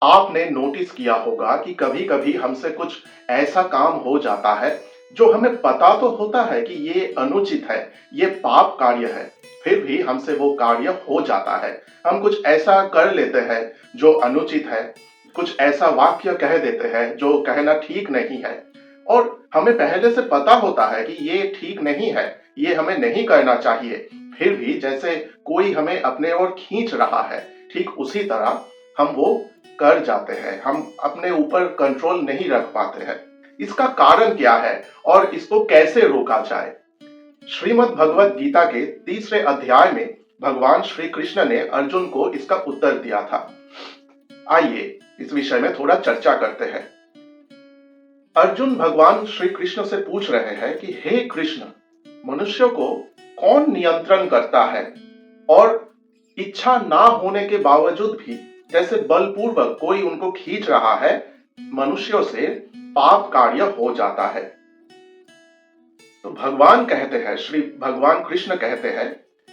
आपने नोटिस किया होगा कि कभी-कभी हमसे कुछ ऐसा काम हो जाता है जो हमें पता तो होता है कि ये अनुचित है, ये पाप कार्य है, फिर भी हमसे वो कार्य हो जाता है। हम कुछ ऐसा कर लेते हैं जो अनुचित है, कुछ ऐसा वाक्य कह देते हैं जो कहना ठीक नहीं है और हमें पहले से पता होता है कि ये ठीक नहीं है, ये हमें नहीं करना चाहिए। फिर भी जैसे कोई हमें अपने ओर खींच रहा है, ठीक उसी तरह हम वो कर जाते हैं। हम अपने ऊपर कंट्रोल नहीं रख पाते हैं। इसका कारण क्या है और इसको कैसे रोका जाए? श्रीमद् भगवत गीता के तीसरे अध्याय में भगवान श्री कृष्ण ने अर्जुन को इसका उत्तर दिया था। आइए इस विषय में थोड़ा चर्चा करते हैं। अर्जुन भगवान श्री कृष्ण से पूछ रहे हैं कि हे कृष्ण, मनुष्य को कौन नियंत्रण करता है और इच्छा ना होने के बावजूद भी जैसे बलपूर्वक कोई उनको खींच रहा है, मनुष्यों से पाप कार्य हो जाता है। तो भगवान कहते हैं, श्री भगवान कृष्ण कहते हैं,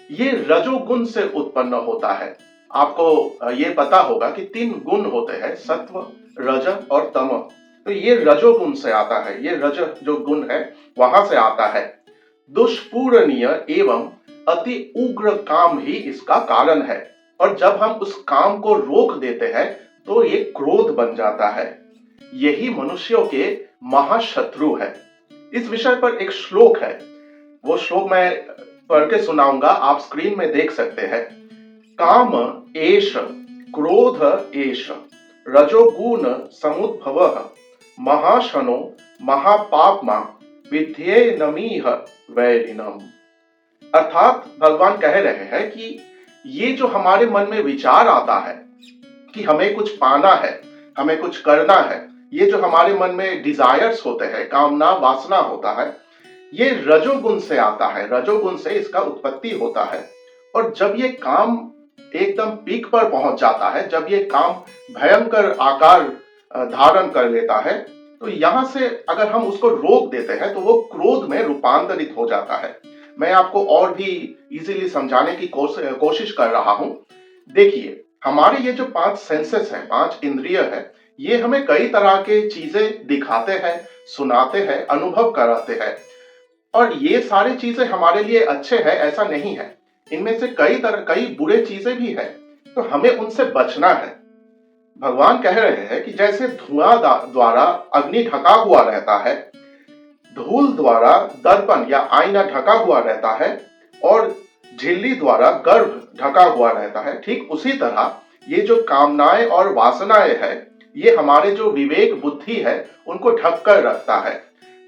ये रजोगुण से उत्पन्न होता है। आपको ये पता होगा कि 3 गुण होते हैं, सत्व, रज और तम। तो ये रजोगुण से आता है, ये रज जो गुण है वहां से आता है। दुष्पूरणीय एवं अति उग्र काम ही इसका कारण है और जब हम उस काम को रोक देते हैं तो ये क्रोध बन जाता है। यही मनुष्यों के महाशत्रु है। इस विषय पर एक श्लोक है, वो श्लोक मैं पढ़ के सुनाऊंगा, आप स्क्रीन में देख सकते हैं। काम एष क्रोध एष रजोगुण समुद्भवः महाशनो महापापमा विद्ये नमीह वैरिणम। अर्थात भगवान कह रहे हैं कि ये जो हमारे मन में विचार आता है कि हमें कुछ पाना है, हमें कुछ करना है, ये जो हमारे मन में डिजायर्स होते हैं, कामना वासना होता है, ये रजोगुण से आता है, रजोगुण से इसका उत्पत्ति होता है। और जब ये काम एकदम पीक पर पहुंच जाता है, जब ये काम भयंकर आकार धारण कर लेता है, तो यहां से अगर हम उसको रोक देते हैं तो वो क्रोध में रूपांतरित हो जाता है। मैं आपको और भी इजीली समझाने की कोशिश कर रहा हूं। देखिए, हमारे ये जो 5 सेंसेस हैं, 5 इंद्रिय है, ये हमें कई तरह के चीजें दिखाते हैं, सुनाते हैं, अनुभव कराते हैं और ये सारी चीजें हमारे लिए अच्छे हैं ऐसा नहीं है। इनमें से कई बुरे चीजें भी हैं, तो हमें उनसे बचना है। भगवान कह रहे हैं कि जैसे धुआं द्वारा अग्नि ढका हुआ रहता है, धूल द्वारा दर्पण या आईना ढका हुआ रहता है और झिल्ली द्वारा गर्भ ढका हुआ रहता है, ठीक उसी तरह ये जो कामनाएं और वासनाएं है, ये हमारे जो विवेक बुद्धि है उनको ढक कर रखता है।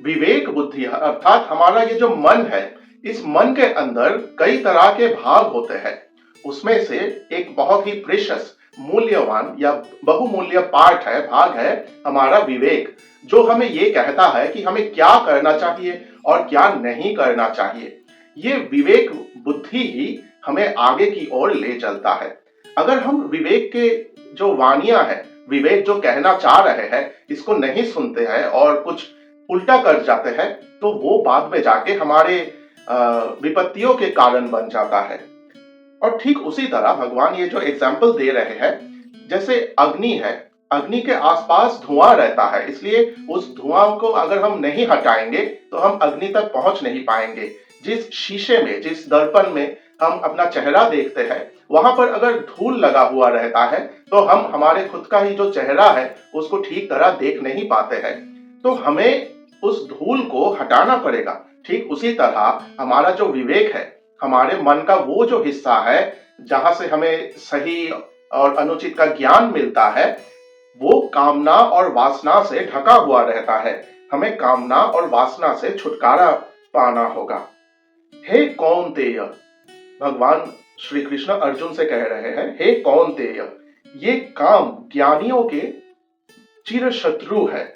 विवेक बुद्धि अर्थात हमारा ये जो मन है, इस मन के अंदर कई तरह के भाग होते हैं। उसमें से एक बहुत ही प्रेशियस, मूल्यवान या बहुमूल्य पार्ट है, भाग है हमारा विवेक, जो हमें ये कहता है कि हमें क्या करना चाहिए और क्या नहीं करना चाहिए। ये विवेक बुद्धि ही हमें आगे की ओर ले चलता है। अगर हम विवेक के जो वाणियां है, विवेक जो कहना चाह रहे हैं, इसको नहीं सुनते हैं और कुछ उल्टा कर जाते हैं, तो वो बाद में जाके हमारे विपत्तियों के कारण बन जाता है। और ठीक उसी तरह भगवान ये जो एग्जाम्पल दे रहे हैं, जैसे अग्नि है, अग्नि के आसपास धुआं रहता है, इसलिए उस धुआं को अगर हम नहीं हटाएंगे तो हम अग्नि तक पहुंच नहीं पाएंगे। जिस शीशे में, जिस दर्पण में हम अपना चेहरा देखते हैं, वहां पर अगर धूल लगा हुआ रहता है तो हम हमारे खुद का ही जो चेहरा है उसको ठीक तरह देख नहीं पाते हैं। तो हमें उस धूल को हटाना पड़ेगा। ठीक उसी तरह हमारा जो विवेक है, हमारे मन का वो जो हिस्सा है जहां से हमें सही और अनुचित का ज्ञान मिलता है, वो कामना और वासना से ढका हुआ रहता है। हमें कामना और वासना से छुटकारा पाना होगा। हे कौन्तेय, भगवान श्री कृष्ण अर्जुन से कह रहे हैं, हे कौन्तेय, ये काम ज्ञानियों के चिर शत्रु है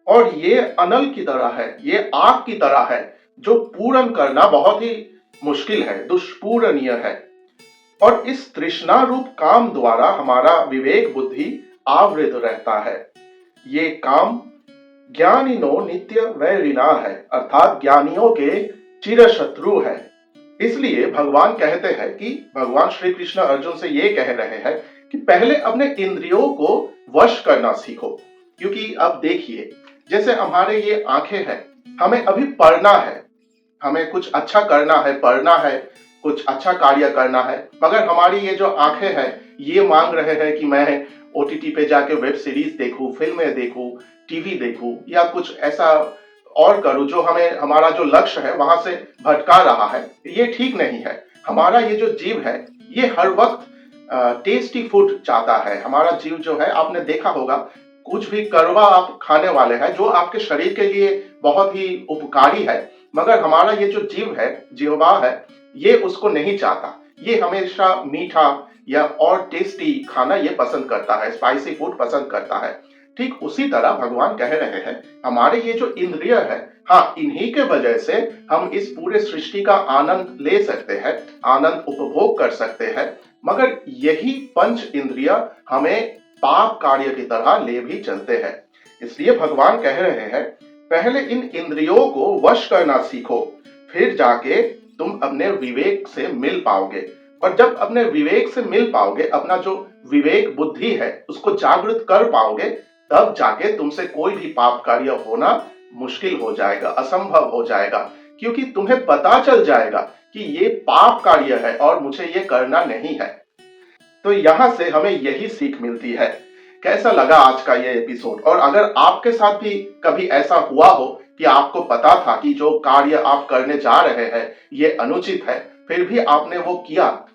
और ये अनल की तरह है, ये आग की तरह है जो पूर्ण करना बहुत ही मुश्किल है, दुष्पूरणीय है। और इस तृष्णा रूप काम द्वारा हमारा विवेक बुद्धि आवृत रहता है। ये काम ज्ञानिनो नित्य वैरिणा है, अर्थात ज्ञानियों के चिर शत्रु है। इसलिए भगवान कहते हैं कि भगवान श्री कृष्ण अर्जुन से ये कह रहे हैं कि पहले अपने इंद्रियों को वश करना सीखो। क्योंकि अब देखिए, जैसे हमारे ये आंखें हैं, हमें अभी पढ़ना है, हमें कुछ अच्छा करना है, पढ़ना है, कुछ अच्छा कार्य करना है, मगर हमारी ये जो आंखें हैं ये मांग रहे हैं कि मैं ओटीटी पे जाके वेब सीरीज देखूं, फिल्में देखूं, टीवी देखूं या कुछ ऐसा और करूं जो हमें हमारा जो लक्ष्य है वहां से भटका रहा है। ये ठीक नहीं है। हमारा ये जो जीव है ये हर वक्त टेस्टी फूड चाहता है। हमारा जीव जो है, आपने देखा होगा, कुछ भी कड़वा आप खाने वाले हैं जो आपके शरीर के लिए बहुत ही उपकारी है, मगर हमारा ये जो जीव है, जीवबा है, ये उसको नहीं चाहता। ये हमेशा मीठा या और टेस्टी खाना ये पसंद करता है, स्पाइसी फूड पसंद करता है। ठीक उसी तरह भगवान कह रहे हैं, हमारे ये जो इंद्रिय है, हाँ, इन्हीं के वजह से हम इस पूरे सृष्टि का आनंद ले सकते हैं, आनंद उपभोग कर सकते हैं, मगर यही पंच इंद्रिय हमें पाप कार्य की तरह ले भी चलते हैं। इसलिए भगवान कह रहे हैं, पहले इन इंद्रियों को वश करना सीखो, फिर जाके तुम अपने विवेक से मिल पाओगे। और जब अपने विवेक से मिल पाओगे, अपना जो विवेक बुद्धि है उसको जागृत कर पाओगे, तब जाके तुमसे कोई भी पाप कार्य होना मुश्किल हो जाएगा, असंभव हो जाएगा। क्योंकि तुम्हें पता चल जाएगा कि ये पाप कार्य है और मुझे ये करना नहीं है। तो यहां से हमें यही सीख मिलती है। कैसा लगा आज का ये एपिसोड? और अगर आपके साथ भी कभी ऐसा हुआ हो कि आपको पता था कि जो कार्य आप करने जा रहे हैं ये अनुचित है, फिर भी आपने वो किया,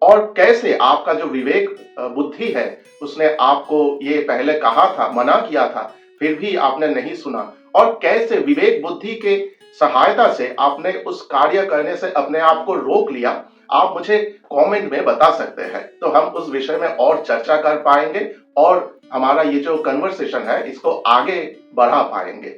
और कैसे आपका जो विवेक बुद्धि है उसने आपको ये पहले कहा था, मना किया था, फिर भी आपने नहीं सुना, और कैसे विवेक बुद्धि के सहायता से आपने उस कार्य करने से अपने आप को रोक लिया, आप मुझे कमेंट में बता सकते हैं। तो हम उस विषय में और चर्चा कर पाएंगे और हमारा ये जो कन्वर्सेशन है इसको आगे बढ़ा पाएंगे।